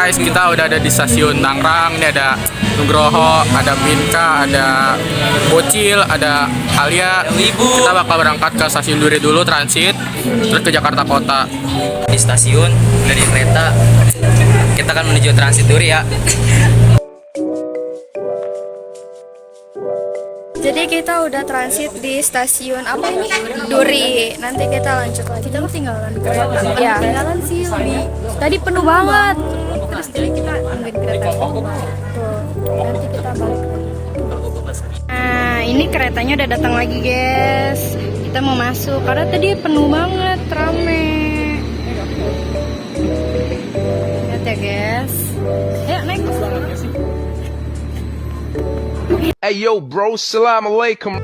guys, kita udah ada di stasiun Tangerang. Ini ada Nugroho, ada Pinka, ada Bocil, ada Alia. Kita bakal berangkat ke stasiun Duri dulu, transit, terus ke Jakarta Kota. Di stasiun dari kereta kita akan menuju transit Duri ya. Jadi kita udah transit di stasiun apa ini? Duri. Nanti kita lanjut lagi. Kita ketinggalan kereta. Ya. Ketinggalan sih lebih. Tadi penuh banget. Terus jadi kita nungguin kereta. Tuh. Nanti kita balik lagi. Nah, ini keretanya udah datang lagi, guys. Kita mau masuk karena tadi penuh banget, rame. Lihat ya, guys. Ayo naik. Hey yo bro, salam alaikum.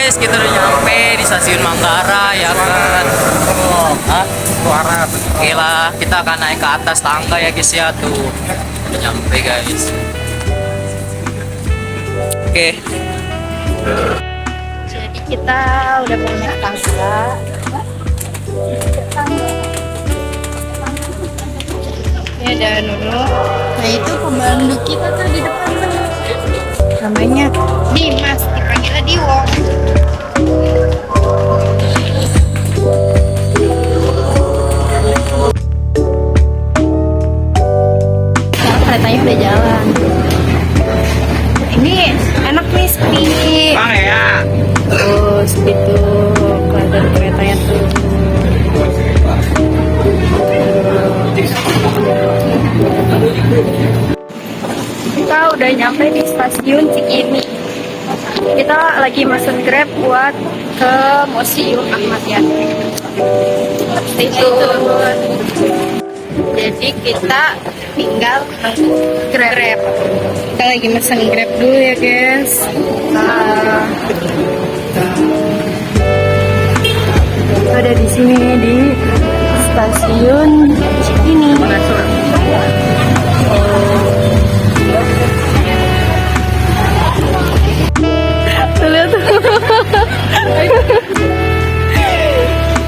Guys, kita udah nyampe di stasiun Manggarai ya kan. Suara. Gila, kita akan naik ke atas tangga ya guys ya tuh. Udah nyampe guys. Oke. Jadi kita udah mau naik tangga. Ini ada Nunu. Nah itu pemandu kita tuh di depan tuh. Namanya Dimas, dipanggilnya Diwong. Sekarang keretanya udah jalan. Ini enak nih sepi. Ya. Terus gitu kelihatan keretanya tuh. Kita udah nyampe di stasiun Cikini. Kita lagi mesen Grab buat ke Museum Ahmad Yani. Itu. Jadi kita tinggal nunggu Grab. Kita lagi mesen Grab dulu ya guys. Ada di sini di stasiun Cikini. Tuh lihat tuh.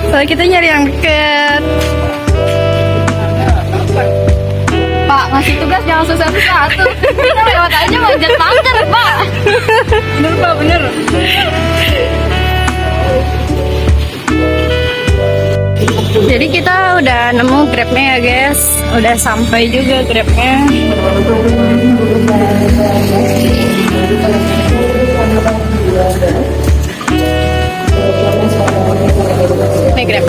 Soalnya kita nyari yang deket. Pak, ngasih tugas jangan susah-susah tuh. Kita lewat aja manjat pagar, Pak. Bener, Pak, bener. Jadi kita udah nemu Grabnya ya guys. Udah sampai juga Grabnya. Ini Grab.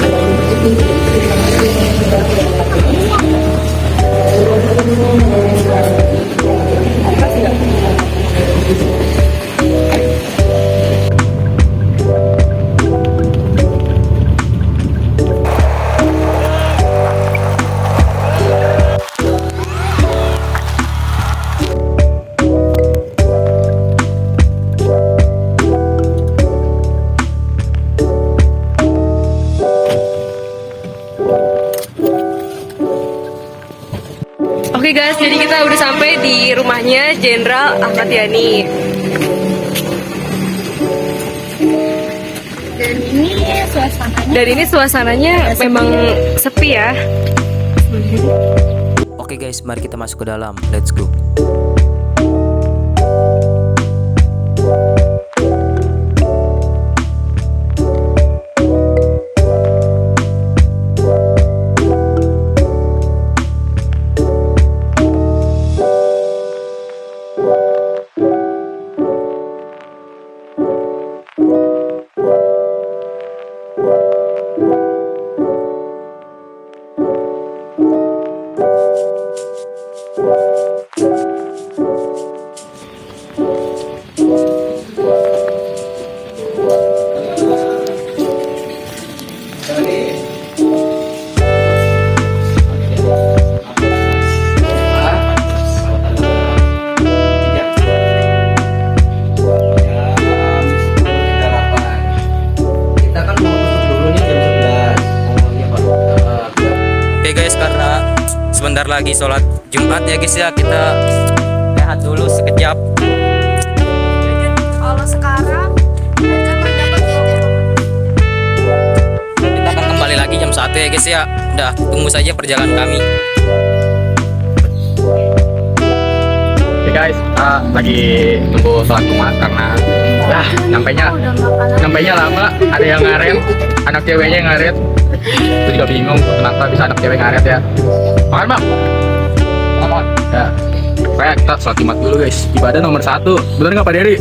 Oke guys, jadi kita udah sampai di rumahnya Jenderal Ahmad Yani. Dan ini suasananya memang sepi ya. Oke guys, mari kita masuk ke dalam. Let's go. Oke guys, karena sebentar lagi sholat Jumat ya guys ya, kita rehat dulu sekejap. Kalau sekarang aja mendapat jajan. Kita akan kembali lagi jam 1 ya guys ya. Udah, tunggu saja perjalanan kami. Oke guys, kita lagi tunggu sholat Jumat karena nyampainya lama, ada yang ngaret, anak ceweknya yang ngaret. Itu juga bingung kenapa bisa anak cewek ngaret ya. Makan bang. Makan. Ya. Saya kita sholat Jumat dulu guys. Ibadah nomor 1. Bener nggak Pak Dery?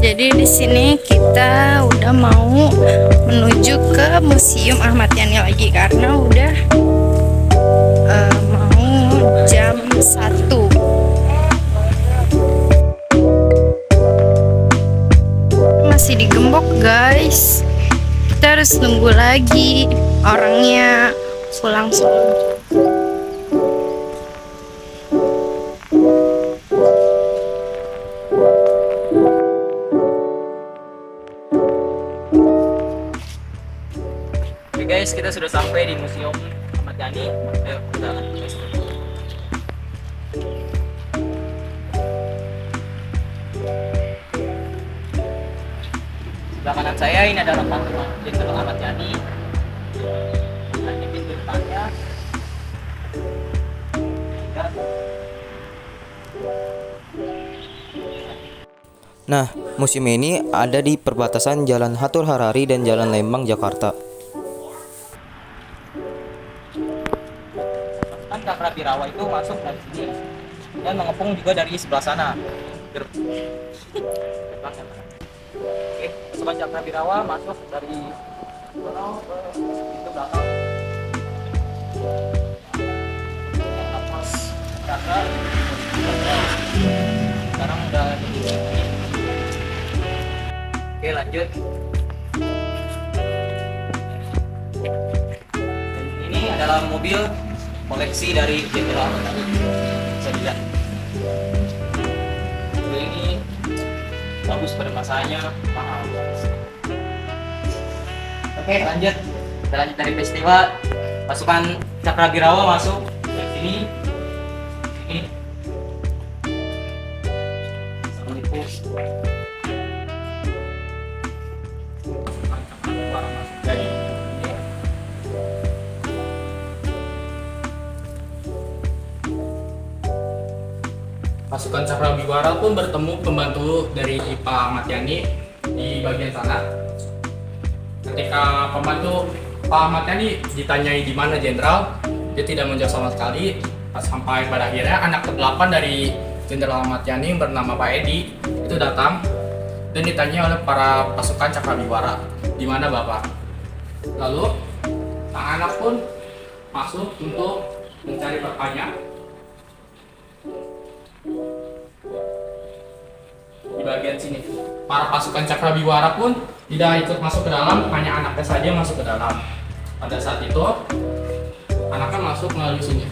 Jadi di sini kita udah mau menuju ke Museum Ahmad Yani lagi karena udah mau jam 1. Masih digembok guys. Kita harus nunggu lagi orangnya pulang sholat. Oke guys, kita sudah sampai di Museum Ahmad Yani. Ayo kita guys. Sebelah kanan saya ini adalah patung Jenderal Ahmad Yani. Nanti pintu depannya. Nah, museum ini ada di perbatasan Jalan Hatur Harari dan Jalan Lembang, Jakarta. Kan Cakrabirawa itu masuk dari sini dan mengepung juga dari sebelah sana. Oke, Sobat Cakrabirawa masuk dari sono ke pintu belakang. Lepas Cakra, sekarang udah di sini. Oke, lanjut. Dan ini adalah mobil koleksi dari Jenderal Ahmad Yani. Bisa dilihat. Mobil ini bagus pada masanya, mahal. Oke, lanjut. Kita lanjut dari peristiwa. Pasukan Cakrabirawa masuk dari sini. Ini. Assalamualaikum. Dari ini. Pasukan Cakrabirawa pun bertemu pembantu dari Pak Ahmad Yani di bagian sana. Ketika pembantu Pak Ahmad Yani ditanyai di mana jenderal, dia tidak menjawab sama sekali. Sampai pada akhirnya anak ke-8 dari Jenderal Ahmad Yani yang bernama Pak Edi itu datang dan ditanya oleh para pasukan Cakrabirawa, di mana Bapak? Lalu sang anak pun masuk untuk mencari bapaknya. Di bagian sini para pasukan Cakrabirawa pun tidak ikut masuk ke dalam, hanya anaknya saja masuk ke dalam. Pada saat itu anaknya masuk melalui sini.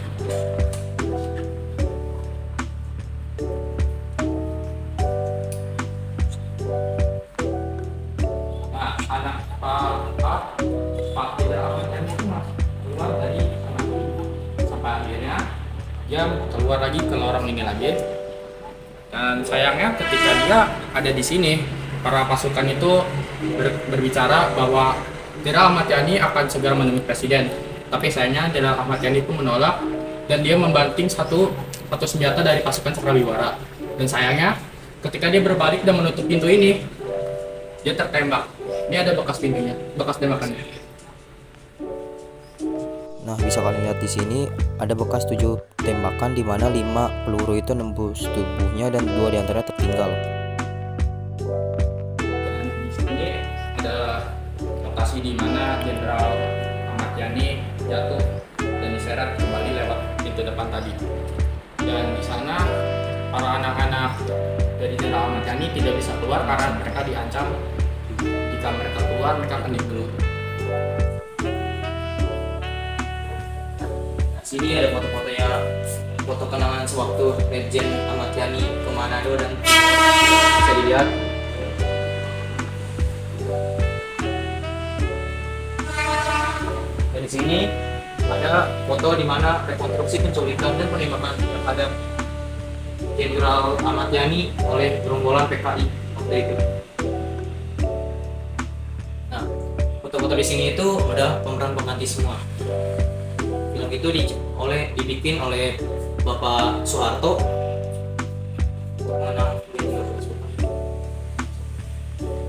Nah, anak Pak Jenderal Ahmad Yani itu masuk keluar dari anak ini sampai akhirnya dia keluar lagi ke lorong ini lagi. Dan sayangnya ketika dia ada di sini, para pasukan itu berbicara bahwa Jenderal Ahmad Yani akan segera menemui presiden. Tapi sayangnya Jenderal Ahmad Yani itu menolak dan dia membanting satu senjata dari pasukan Cakrabirawa. Dan sayangnya ketika dia berbalik dan menutup pintu ini, dia tertembak. Ini ada bekas pintunya, bekas tembakannya. Nah, bisa kalian lihat di sini ada bekas 7 tembakan di mana 5 peluru itu nembus tubuhnya dan 2 diantaranya tertinggal. Dan di sini ada lokasi di mana Jenderal Ahmad Yani jatuh dan diseret kembali lewat pintu depan tadi. Dan di sana para anak-anak dari Jenderal Ahmad Yani tidak bisa keluar karena mereka diancam jika mereka keluar mereka akan dibunuh. Sini ada foto-fotonya, foto kenangan sewaktu Legend Ahmad Yani ke Manado dan bisa dilihat. Dan di sini ada foto di mana rekonstruksi penculikan dan penembakan terhadap Jenderal Ahmad Yani oleh gerombolan PKI waktu itu. Nah, foto-foto di sini itu udah pemeran pengganti semua. Film itu dibikin oleh Bapak Soeharto mengenang.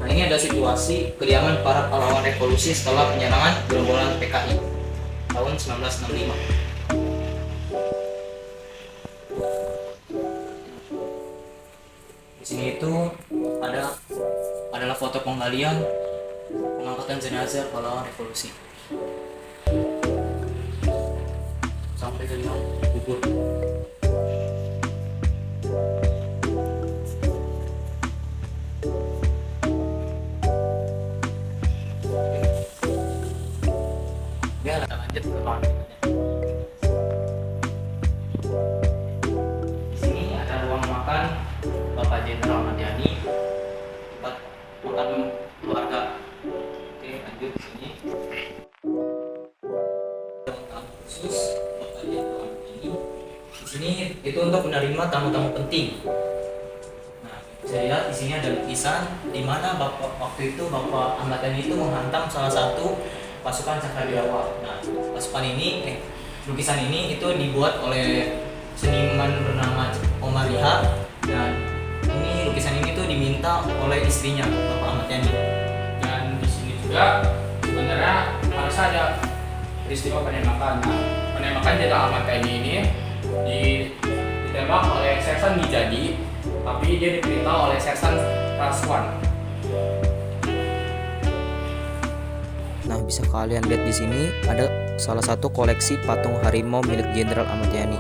Nah, ini ada situasi kediaman para pahlawan revolusi setelah penyerangan gerombolan PKI tahun 1965. Di sini itu adalah foto penggalian pengangkatan jenazah pahlawan revolusi sampai ke liang kubur. Ya, kita lanjut ke ruangan berikutnya. Di sini ada ruang makan Bapak Jenderal Ahmad Yani, tempat makan keluarga. Oke, lanjut di sini. Ruang tamu khusus Bapak Jenderal Ahmad Yani. Di sini itu untuk menerima tamu-tamu penting. Nah, bisa lihat di sini ada lukisan di mana waktu itu Bapak Ahmad Yani itu menghantam salah satu pasukan Cakradiawa. Nah, lukisan ini itu dibuat oleh seniman bernama Omar Liha, dan lukisan ini tuh diminta oleh istrinya Bapak Ahmad Yani. Dan di sini juga sebenarnya harus ada peristiwa penembakan. Nah, penembakan Jenderal Ahmad Yani ini ditembak oleh Sersan Mijadi, tapi dia diperintah oleh Sersan Raswan. Nah, bisa kalian lihat di sini ada salah satu koleksi patung harimau milik Jenderal Ahmad Yani.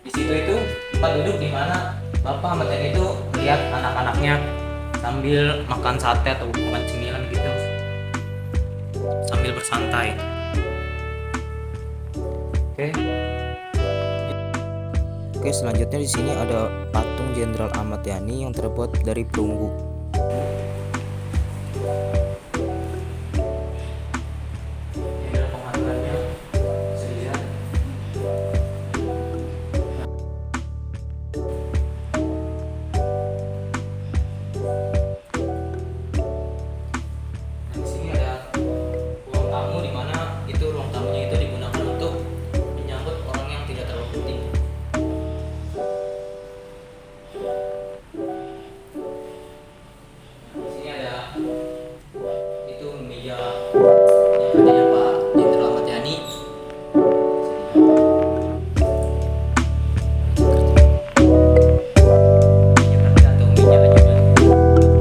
Di situ itu tempat duduk di mana Bapak Ahmad Yani itu melihat anak-anaknya sambil makan sate atau makan cemilan gitu, sambil bersantai. Oke, selanjutnya di sini ada patung Jenderal Ahmad Yani yang terbuat dari perunggu. Ini adalah pengaturannya, bisa dilihat. Nah, di sini ada ruang tamu di mana ruang tamunya itu digunakan untuk menyambut orang yang tidak terlalu penting. Di sini ada meja yang kerjanya Pak Jenderal Ahmad Yani. Meja kerja atau meja ajudan.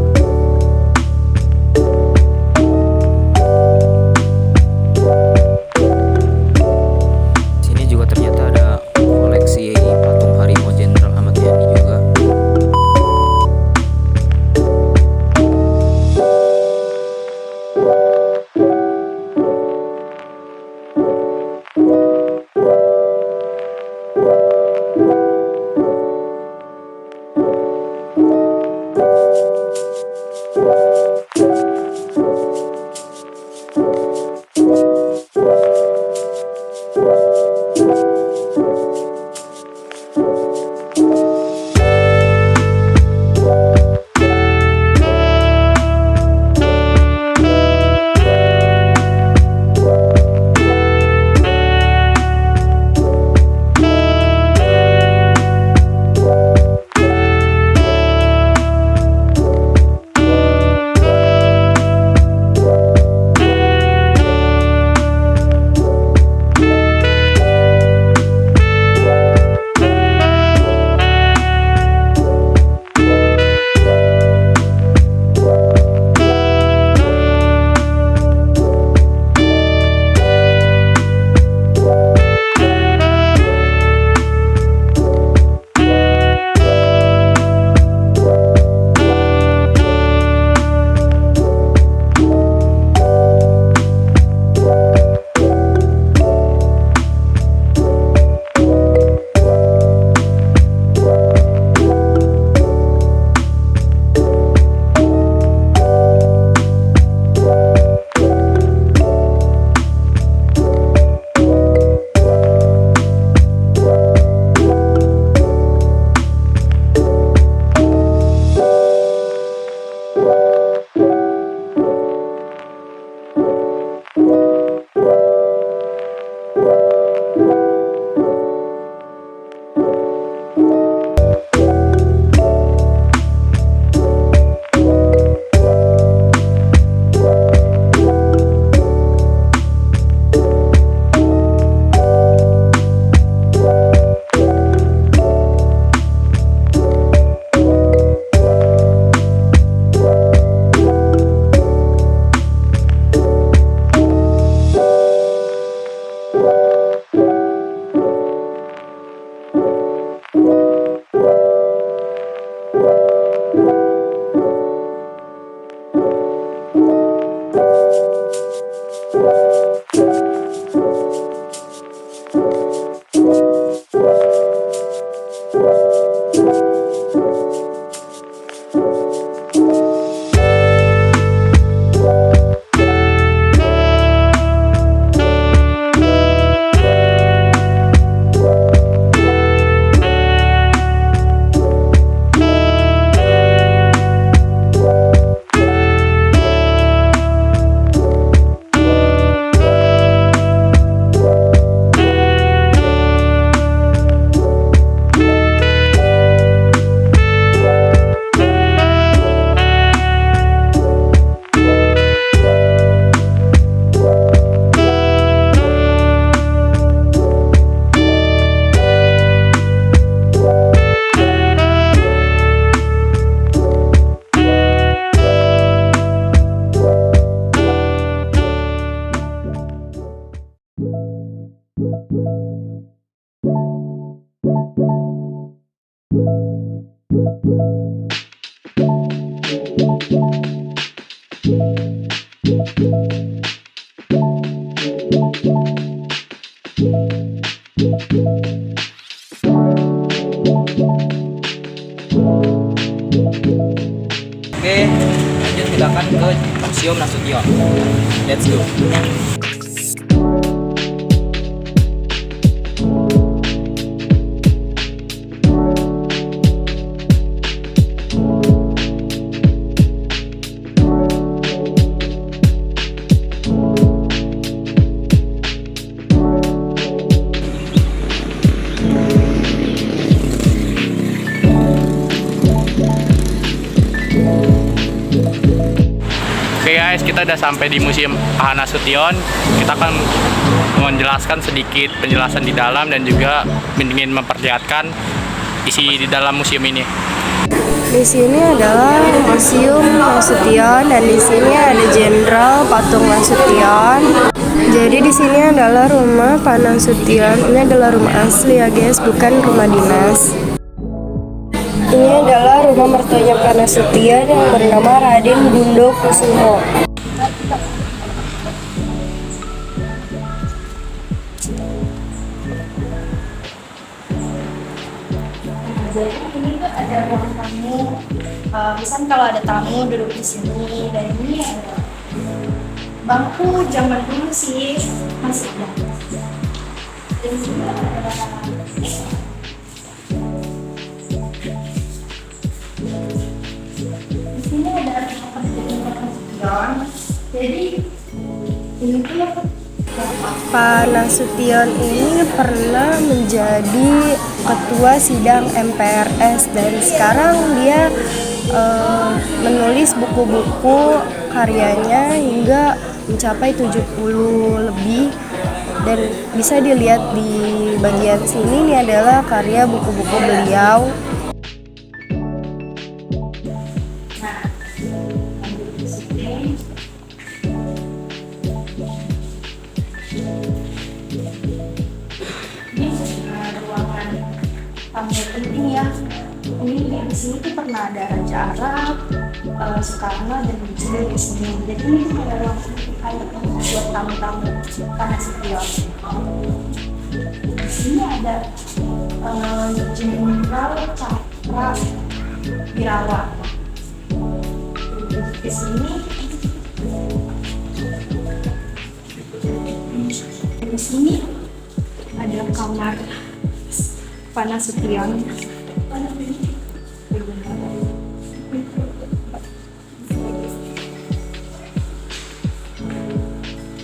Oke, lanjut kita akan ke Museum Nasution. Let's go. Oke guys, kita udah sampai di Museum A. Nasution. Kita akan menjelaskan sedikit penjelasan di dalam dan juga ingin memperlihatkan isi di dalam museum ini. Di sini adalah Museum Nasution dan di sini ada Jenderal Patung Nasution. Jadi di sini adalah rumah Pak Nasution. Ini adalah rumah asli ya guys, bukan rumah dinas. Ini adalah rumah mertuanya Pak Nasution yang bernama Raden Gundo Kusumo. Jadi ini tuh ada ruang tamu. Misalnya kalau ada tamu duduk di sini, dan ini ada bangku zaman dulu sih masih ada. Dan juga ada di sini ada Nasution. Jadi ini tuh Pak Nasution ini pernah menjadi ketua sidang MPRS dan sekarang dia menulis buku-buku karyanya hingga mencapai 70 lebih, dan bisa dilihat di bagian sini. Ini adalah karya buku-buku beliau. Ruangan tamu penting ya. Ini di sini tuh pernah ada Raja Arab, Soekarno, dan di sini. Jadi ini tuh kayak ruang kayak buat tamu-tamu karena Nasution. Di sini ada Jenderal Cakra Birawa. Di sini. Di sini ada kamar Pak Nasution.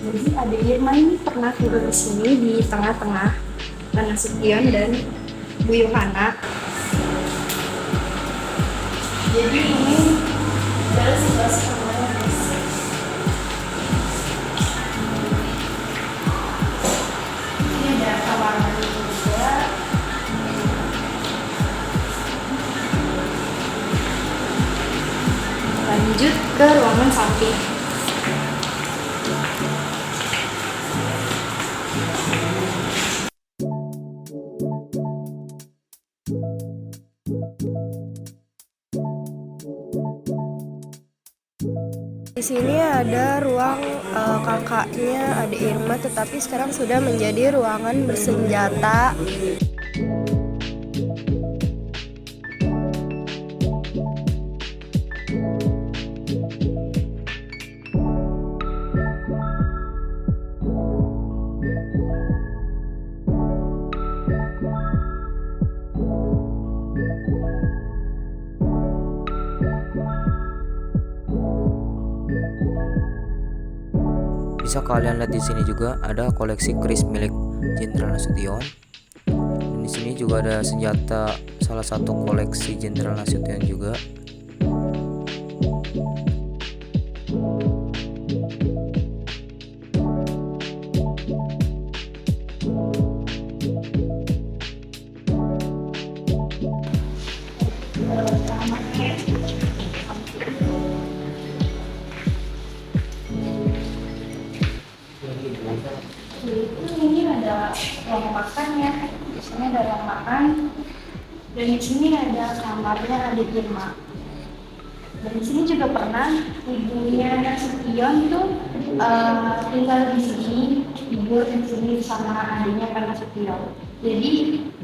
Jadi ada Irma ini pernah tidur di sini di tengah-tengah Pak Nasution dan Bu Yohana. Jadi ini adalah situasi kamarnya guys. Ini ada kamar mandi juga. Lanjut ke ruangan samping. Di sini ada ruang kakaknya Ade Irma, tetapi sekarang sudah menjadi ruangan bersenjata. Bisa kalian lihat di sini juga ada koleksi keris milik Jenderal Nasution. Dan di sini juga ada senjata salah satu koleksi Jenderal Nasution juga. Ini ada ruang makan ya. Di sini ada ruang makan. Dan di sini ada kamarnya Ade Irma. Dan di sini juga pernah ibunya Nasution tuh tinggal di sini, tidur di sini sama adiknya Pak Nasution. Jadi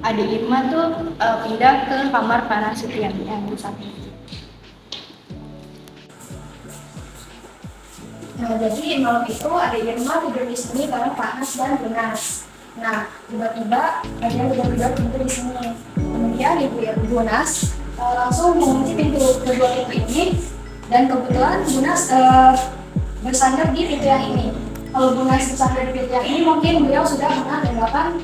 Ade Irma tuh pindah ke kamar Pak Nasution yang di samping. Nah, jadi malam itu ada Irma tidur di sini bareng Panas dan Bunas. Nah, tiba-tiba ada yang gedor-gedor pintu di sini. Kemudian Ibu Bunas langsung mengunci kedua pintu ini, dan kebetulan Bunas bersandar di pintu yang ini. Kalau Bunas bersandar di pintu yang ini, mungkin beliau sudah kena tembakan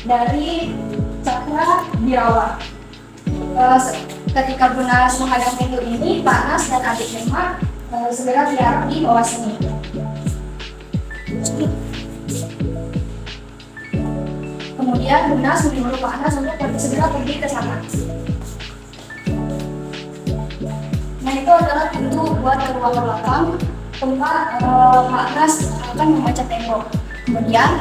dari cakra birawa. Ketika Bunas menghadang pintu ini, Panas dan adik Irma segera diarak di bawah sini. Kemudian Bunas menyuruh Panas untuk segera pergi ke sana. Nah, itu adalah pintu buat ke ruang belakang tempat Panas akan memecah tembok. Kemudian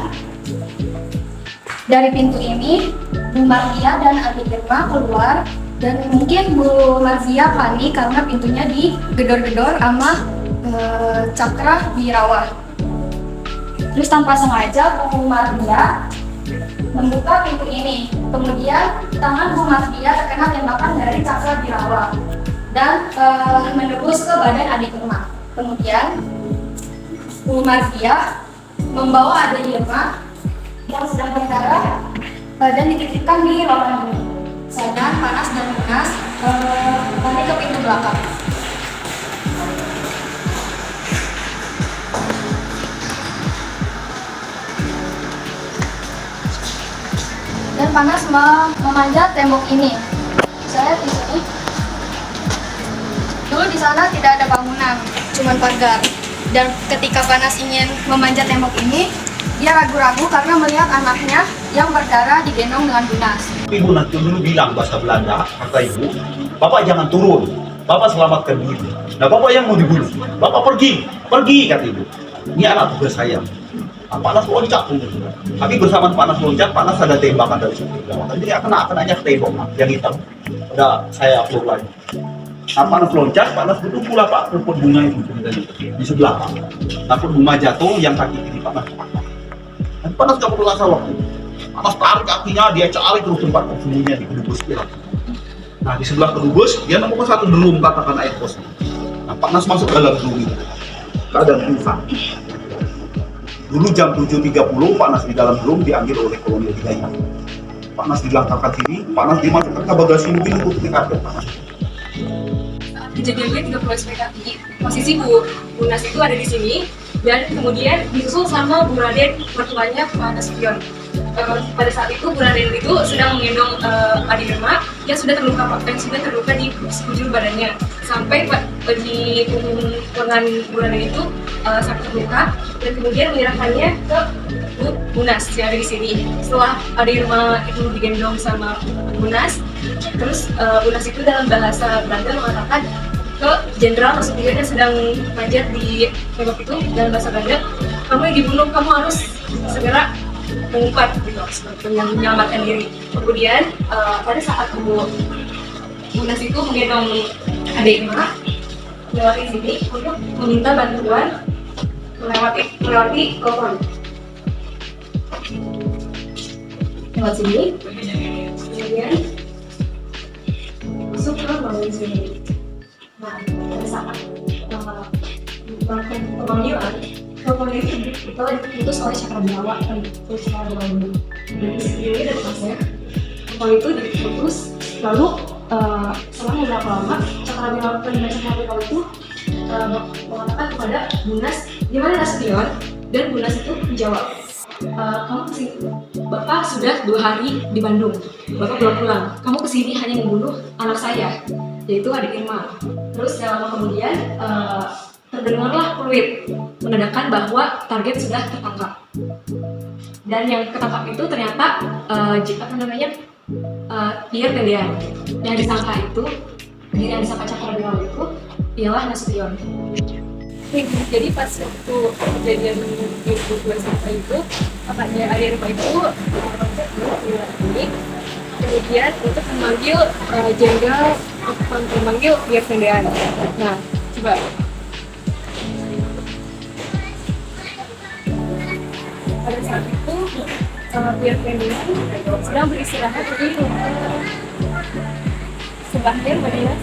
dari pintu ini Bu Mardia dan adik Irma keluar, dan mungkin Bu Mardia panik karena pintunya digedor-gedor sama cakra birawa. Terus tanpa sengaja Bu Mardia membuka pintu ini. Kemudian tangan Bu Mardia terkena tembakan dari cakra birawa dan menembus ke badan adik Irma. Kemudian Bu Mardia membawa adik Irma yang sedang berdarah dan dititipkan di ruangan ini. Sedang Panas dan Bunas lari ke pintu belakang. Dan Panas memanjat tembok ini. Saya di sini. Dulu di sana tidak ada bangunan, cuma pagar. Dan ketika Panas ingin memanjat tembok ini, dia ragu-ragu karena melihat anaknya yang berdarah digendong dengan Bunas. Ibu nanti dulu bilang bahasa Belanda, kata ibu, Bapak jangan turun, Bapak selamatkan diri. Nah, Bapak yang mau dibunuh, Bapak pergi, kata ibu. Ini anak tugas saya. Nah, Panas loncat dulu. Tapi bersamaan Panas loncat, Panas ada tembakan dari situ. Jadi akan aja ke tembok yang hitam. Udah saya upload lagi. Nah, Panas loncat, Panas betul pula Pak, rumput bunga itu di sebelah Pak. Takut bunga jatuh, yang kaki kiri Panas. Dan Panas gak perlu rasa waktu. Panas tarik kakinya, dia cari terus tempat persembunyian di kedubes dia. Nah, di sebelah kedubes, dia nemukan satu drum, katakan air kos. Nah, Panas masuk dalam drum itu. Keadaan pingsan. Dulu jam 7.30, Panas di dalam drum diambil oleh kolonel Hidayat. Panas dilangkahkan sini, Panas dimasukkan ke bagasi mobil untuk dikarpet Panas. Kejadiannya 30 SPKI. Posisi Bunas itu ada di sini, dan kemudian disusul sama Bu Raden, mertuanya Pak Nasution. Pada saat itu Bu Raden itu sedang menggendong adik Irma yang sudah terluka di sekujur badannya, sampai di lengan Bu Raden itu sangat terluka, dan kemudian menyerahkannya ke Bunas yang ada di sini. Setelah adik Irma itu digendong sama Bunas, terus Bunas itu dalam bahasa Belanda mengatakan ke Jenderal Nasution yang sedang manjat di tembok itu, dalam bahasa Belanda, kamu yang dibunuh, kamu harus segera mengumpat gitu, yang menyelamatkan diri. Kemudian pada saat Bunas itu menggendong adik Irma melewati sini untuk meminta bantuan melewati telepon. Lewat sini, kemudian masuk ke melalui sini. Nah, pada saat pemanggilan, telepon itu diputus oleh cakra birawa dan terus dulu. Ini dari saya, telepon itu diputus, lalu selang beberapa lama cakra birawa itu mengatakan kepada Bunas, di mana Nasution? Dan Bunas itu menjawab, kamu kesini, Bapak sudah 2 hari di Bandung, Bapak belum pulang. Kamu kesini hanya membunuh anak saya, yaitu adik Irma. Terus tidak lama kemudian terdengarlah peluit menandakan bahwa target sudah tertangkap. Dan yang ketangkap itu ternyata Pierre Tendean. Yang disangka cakra birawa itu ialah Nasution. Jadi pas waktu kejadian itu itu, papanya adik Irma itu loncat ini, kemudian untuk memanggil jenderal, memanggil Pierre Tendean. Nah, coba. Pada saat itu, Pierre Tendean sedang beristirahat di sebelahnya Bunas.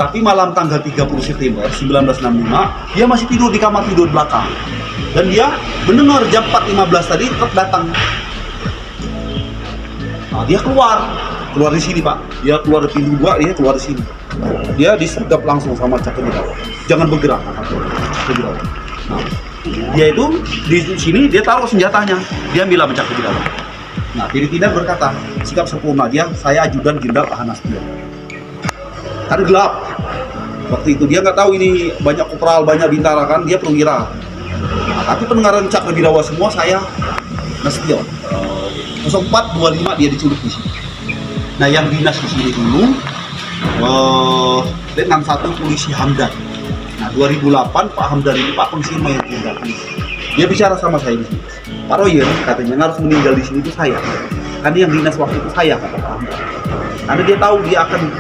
Tapi malam tanggal 30 September 1965, dia masih tidur di kamar tidur belakang. Dan dia mendengar jam 4.15 tadi truk datang. Nah, dia keluar di sini Pak. Dia keluar di pintu 2, dia keluar di sini. Dia disergap langsung sama Cak Kedirawan. Jangan bergerak, Cak Kedirawan. Nah, dia itu di sini dia taruh senjatanya. Dia ambil sama Cak Kedirawan. Nah, Piritina berkata, sikap sempurna dia, saya ajudan Jenderal Ahan Nasution. Karena gelap. Waktu itu dia nggak tahu ini banyak kopral, banyak bintara kan, dia perwira. Nah, tapi pendengaran Cak Kedirawan semua saya Nasution. 0425 dia diculik di sini. Nah, yang dinas di sini dulu Letnan 1 Polisi Hamdan. Nah, 2008 Pak Hamdan ini Pak Pensiun Mayor Jenderal Polisi. Dia bicara sama saya di sini. Pak Royer katanya yang harus meninggal di sini itu saya. Karena yang dinas waktu itu saya kata Pak Hamdan. Karena dia tahu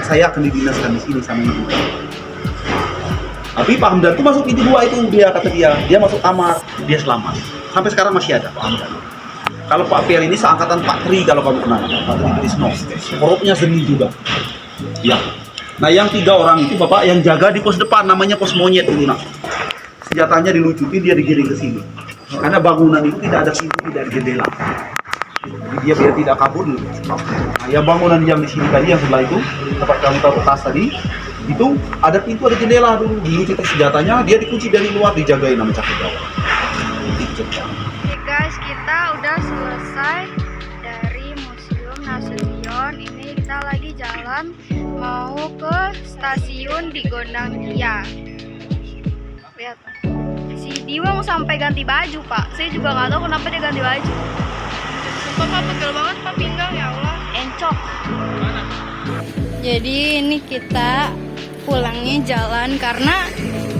saya akan didinaskan di sini sama ibu. Tapi Pak Hamdan itu masuk pintu 2 itu kata dia masuk kamar, dia selamat. Sampai sekarang masih ada Pak Hamdan. Kalau Pak Pierre ini seangkatan Pak Tri kalau kamu kenal, Pak Tri Trisno. Korupnya seni juga. Ya. Nah, yang 3 orang itu Bapak yang jaga di pos depan, namanya pos monyet dulu nak. Senjatanya dilucuti, dia digiring ke sini. Karena bangunan itu tidak ada pintu, tidak ada jendela. Jadi dia biar tidak kabur dulu. Nah, yang bangunan yang di sini tadi, yang sebelah itu, tempat kamu taruh tas tadi, itu ada pintu, ada jendela dulu. Dilucuti senjatanya, dia dikunci dari luar, dijagain sama Cak Kedirawan. Oke guys, kita udah selesai dari Museum Nasution. Ini kita lagi jalan mau ke stasiun di Gondang Dia. Lihat, si Diwang sampai ganti baju Pak. Saya juga nggak tahu kenapa dia ganti baju. Sumpah Pak, pegel banget Pak pinggang, ya Allah. Encok. Jadi ini kita pulangnya jalan karena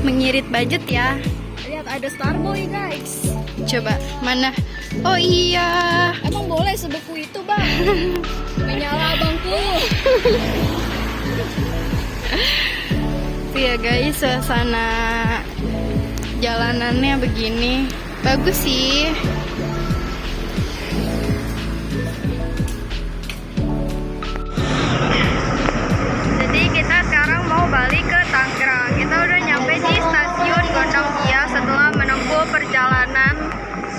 mengirit budget ya. Lihat ada Starboy guys. Coba mana? Oh iya. Emang boleh sebeku itu Bang? Menyala abangku. Ya guys, suasana jalanannya begini. Bagus sih. Jadi kita sekarang mau balik ke Tangerang. Kita udah nyampe di stasiun Gondang Dia setelah menempuh perjalanan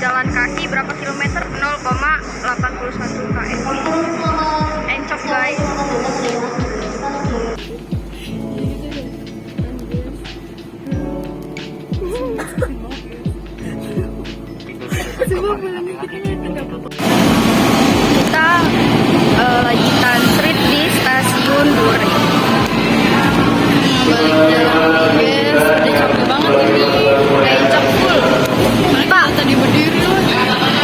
jalan kaki berapa kilometer? 0,81 km. Encok guys. Kita lagi transit di stasiun Duri. Balik jalan guys, udah capek banget ini, udah encok full. Pak, tadi berdiri loh.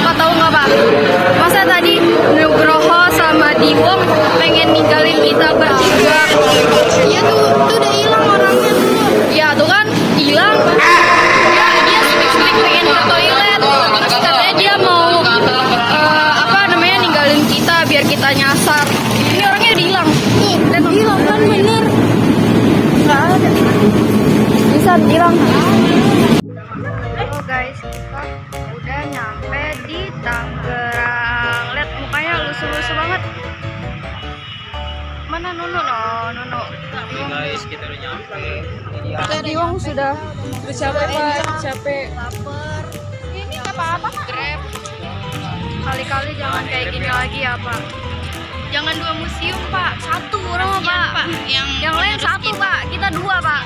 Pak tahu nggak Pak? Masa tadi Nugroho sama Diwang pengen ninggalin kita bertiga? Ya tuh udah hilang orangnya tuh. Ya tuh kan hilang. Ya dia speak pengen ke toilet. Terus katanya dia mau ninggalin kita biar kita nyasar. Ini orangnya udah hilang. Tuh, udah hilang kan bener. Nggak ada. Bisa hilang. Halo guys, kita udah nyampe di Tangerang. Lihat mukanya lusuh-lusuh banget. Mana Nunu? Nunu. Guys, kita udah nyampe. Diwang sudah capek Pak, capek. Lapar. Ini apa-apa Pak? Grab. Kali-kali jangan kayak gini lagi ya Pak. Jangan 2 museum Pak, 1 orang Pak. Yang lain 1 Pak, kita 2 Pak.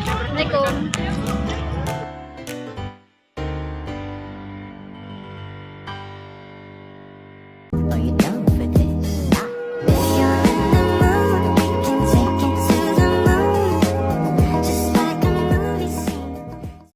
Assalamualaikum. Oh, you don't